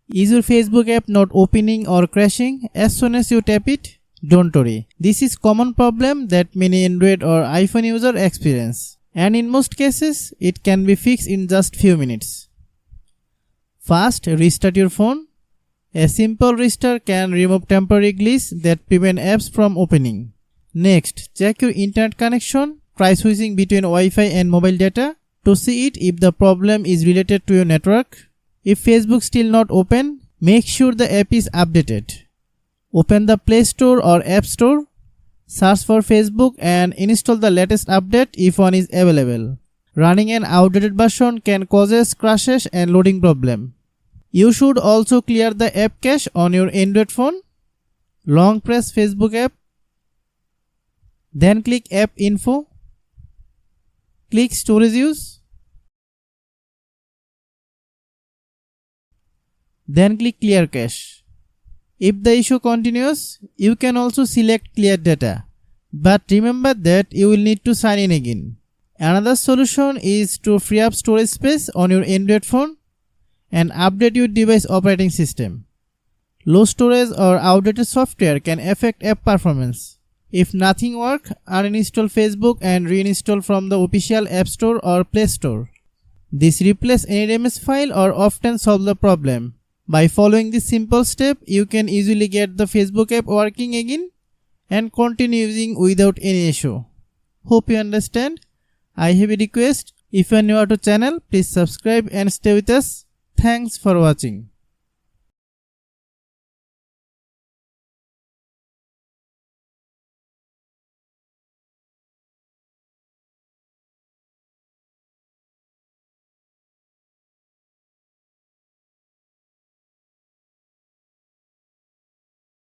Is your Facebook app not opening or crashing as soon as you tap it? Don't worry. This is common problem that many Android or iPhone users experience, and in most cases it can be fixed in just few minutes. First, restart your phone. A simple restart can remove temporary glitches that prevent apps from opening. Next, check your internet connection. Try switching between Wi-Fi and mobile data to see it if the problem is related to your network. If Facebook still not open, make sure the app is updated. Open the Play Store or App Store. Search for Facebook and install the latest update if one is available. Running an outdated version can cause crashes and loading problem. You should also clear the app cache on your Android phone. Long press Facebook app. Then click App Info. Click Storage Use. Then click Clear Cache. If the issue continues, you can also select Clear Data. But remember that you will need to sign in again. Another solution is to free up storage space on your Android phone and update your device operating system. Low storage or outdated software can affect app performance. If nothing works, uninstall Facebook and reinstall from the official App Store or Play Store. This replaces any damaged file or often solve the problem. By following this simple step, you can easily get the Facebook app working again and continue using without any issue. Hope you understand. I have a request. If you are new to channel, please subscribe and stay with us. Thanks for watching.